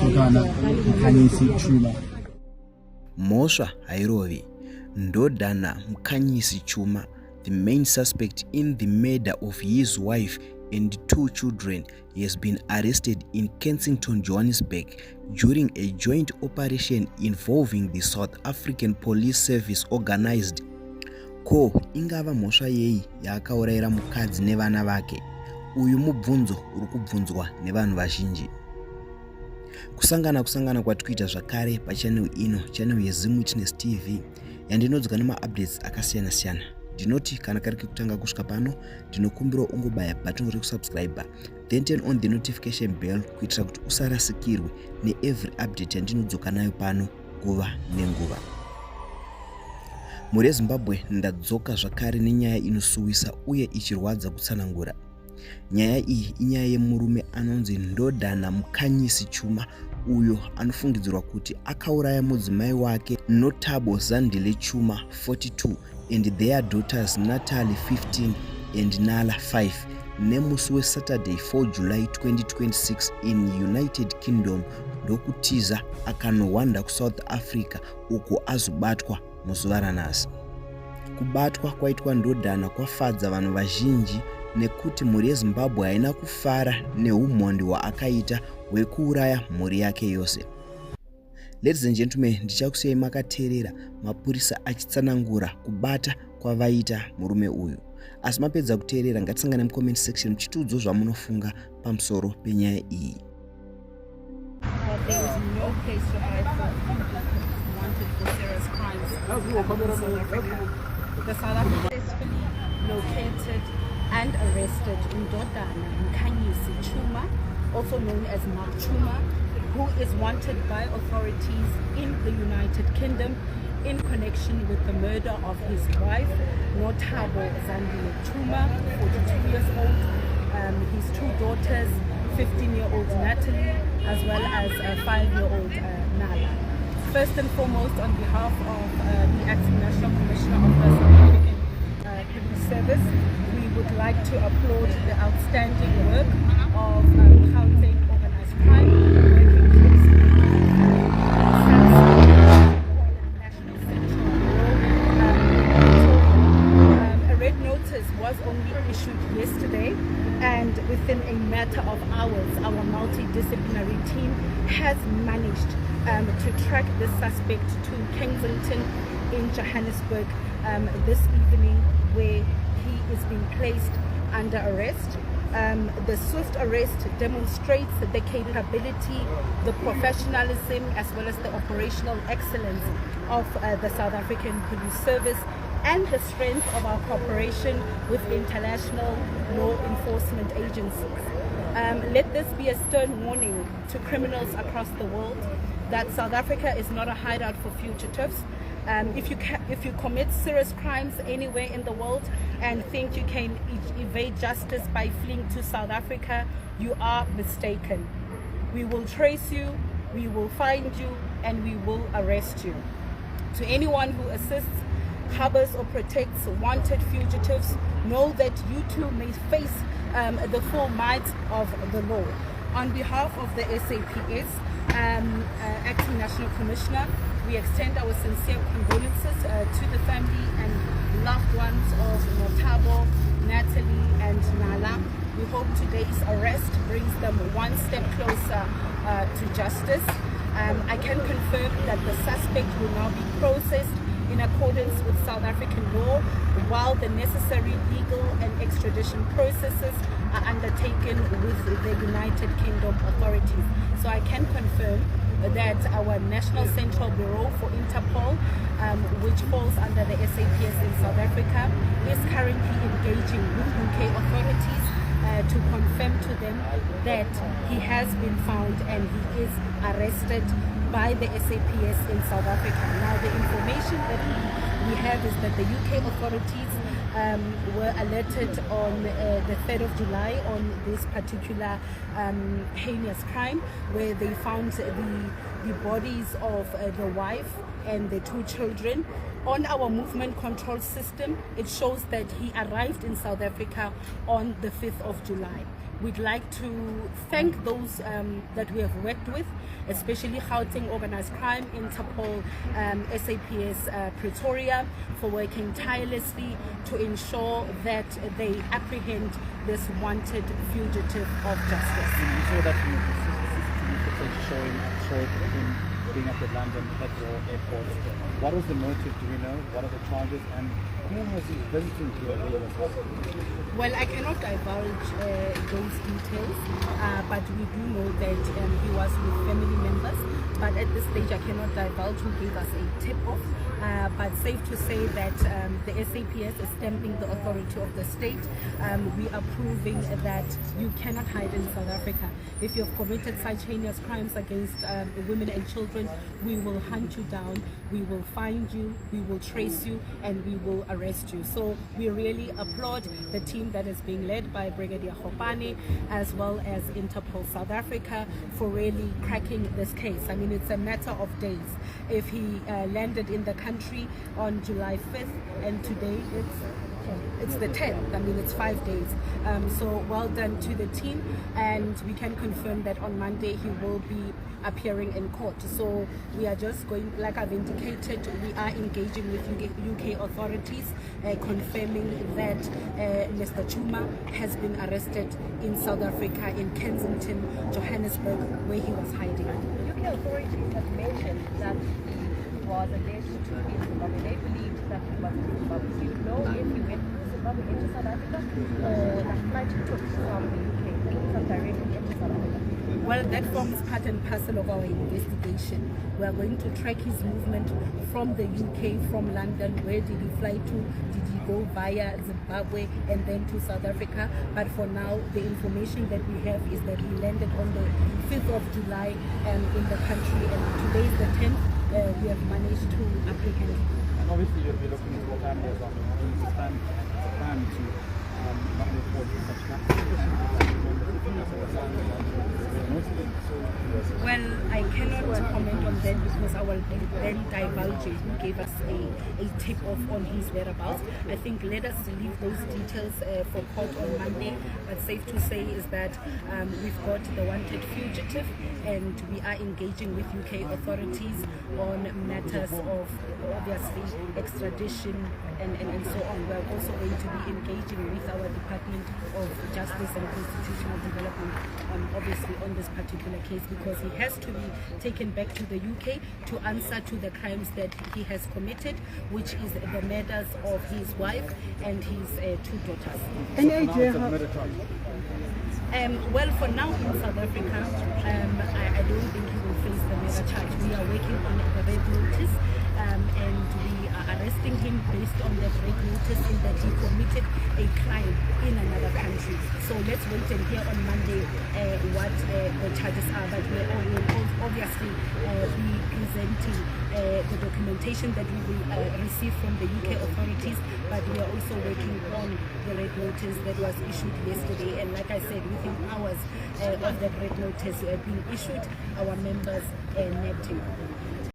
Ndodana Mkhanyisi Tshuma. MHOSVA HAIROVI, Ndodana Mkhanyisi Tshuma, the main suspect in the murder of his wife and 2 children, has been arrested in Kensington, Johannesburg during a joint operation involving the South African Police Service Organized. Ko ingava mhosva yei yaakaurayira mukadzi nevana vake? Uyu mubvunzo uri kubvunzwa nevanhu vazhinji. Kusangana kwatikuita zvakare pachannel ino, channel yeZim Witness TV, yandinodzwa nemaupdates akasiyana-siyana. Ndinoti kana kari kutanga kusvika pano, ndinokumbira ungobaya button rekusubscribe, then turn on the notification bell kuitira kuti usarasikirwe neevery update yandinodzoka nayo pano nguva nenguva. Muri Zimbabwe ndadzoka zvakare nenyaya inosuwisa uye ichirwadza kutsanangura. Nyaya iyi inyaya yemurume anonzi Ndodana Mkhanyisi Tshuma, uyo anofungidzirwa kuti akauraya mudzimai wake Nothabo Zandile Tshuma 42 and their daughters Natalie 15 and naNala 5 nemusi weSaturday 4 July 2026 in United Kingdom, ndokutiza akanowanda kuSouth Africa uko azobatwa muzuva ranhasi. Kubatwa kwaitwa Ndodana kwafadza vanhu vazhinji nekuti mhuri yeZimbabwe haina kufara neumhondi hwaakaita hwekuuraya mhuri yake yose. Ladies and gentlemen, ndichakusiyai makateerera mapurisa achitsanangura kubata kwavaita murume uyu. Asi mapedza kuteerera, ngatisangane mucomment section muchitiudza zvamunofunga pamusoro penyaya iyi. There is no place to hide for wanted for serious crimes. The South Africa successfully located and arrested Ndodana Mkhanyisi Tshuma, also known as Mark Tshuma, who is wanted by authorities in the United Kingdom in connection with the murder of his wife, Nothabo Zandile Tshuma, 42 years old, his 2 daughters, 15-year-old Natalie, as well as a 5-year-old naNala. First and foremost, on behalf of the Acting National Commissioner of the South African Police Service, we would like to applaud the outstanding work of counting organized crime, working closely with National Central Bureau. A red notice was only issued yesterday, and within a matter of hours, our multidisciplinary team has managed to track this suspect to Kensington in Johannesburg this evening, where he is being placed under arrest. The swift arrest demonstrates the capability, the professionalism, as well as the operational excellence of the South African Police Service and the strength of our cooperation with international law enforcement agencies. Let this be a stern warning to criminals across the world that South Africa is not a hideout for fugitives. If you commit serious crimes anywhere in the world and think you can evade justice by fleeing to South Africa, you are mistaken. We will trace you, we will find you, and we will arrest you. To anyone who assists, harbors, or protects wanted fugitives, know that you too may face the full might of the law. On behalf of the SAPS, Acting National Commissioner, we extend our sincere condolences to the family and loved ones of Nothabo, Natalie, and naNala. We hope today's arrest brings them one step closer to justice. I can confirm that the suspect will now be processed in accordance with South African law, while the necessary legal and extradition processes are undertaken with the United Kingdom authorities. So I can confirm that our National Central Bureau for Interpol, which falls under the SAPS in South Africa, is currently engaging with UK authorities to confirm to them that he has been found and he is arrested by the SAPS in South Africa. Now, the information that we have is that the UK authorities were alerted on the 3rd of July on this particular heinous crime, where they found the bodies of the wife and the 2 children. On our movement control system, it shows that he arrived in South Africa on the 5th of July. We'd like to thank those that we have worked with, especially Gauteng Organised Crime, Interpol, SAPS Pretoria, for working tirelessly to ensure that they apprehend this wanted fugitive of justice. You saw that footage showing him being at the London Heathrow airport. What was the motive, do we know? What are the charges, and who was he visiting to? Well, I cannot divulge those details, but we do know that he was with family members. But at this stage, I cannot divulge who gave us a tip-off. But safe to say that the SAPS is stamping the authority of the state. We are proving that you cannot hide in South Africa. If you have committed such heinous crimes against women and children, we will hunt you down, we will find you, we will trace you, and we will arrest you. So we really applaud the team that is being led by Brigadier Khopane, as well as Interpol South Africa, for really cracking this case. I mean, it's a matter of days. If he landed in the country on July 5th, and today it's the 10th. I mean, it's 5 days. So well done to the team, and we can confirm that on Monday he will be appearing in court. So we are just going, like I've indicated, we are engaging with UK authorities, confirming that Mr. Tshuma has been arrested in South Africa, in Kensington, Johannesburg, where he was hiding. UK authorities have mentioned that he was alleged to be in Zimbabwe. They believed that he was in Zimbabwe. Do you know if he went from Zimbabwe into South Africa, or the flight took from the UK, from directly into South Africa? Well, that forms part and parcel of our investigation. We are going to track his movement from the UK, from London. Where did he fly to? Did he go via Zimbabwe and then to South Africa? But for now, the information that we have is that he landed on the 5th of July in the country, and today is the 10th. We have managed to apprehend him. And obviously you'll be looking into the family as well. It's a plan to not report such matters. Well, I cannot comment on that because I will then divulge it. Who gave us a tip-off on his whereabouts. I think let us leave those details for court on Monday. But safe to say is that we've got the wanted fugitive, and we are engaging with UK authorities on matters of obviously extradition and so on. We're also going to be engaging with our Department of Justice and Constitutional Development, obviously on this particular case, because he has to be taken back to the UK to answer to the crimes that he has committed, which is the murders of his wife and his 2 daughters. Well, for now in South Africa, I don't think he will face the murder charge. We are working on the red notice, and we are arresting him based on that red notice in that he committed a crime in another country. So let's wait and hear on Monday what the charges are. But we will obviously be presenting the documentation that we will receive from the UK authorities, but we are also working on the red notice that was issued yesterday. And like I said, within hours of that red notice being issued, our members nabbed him.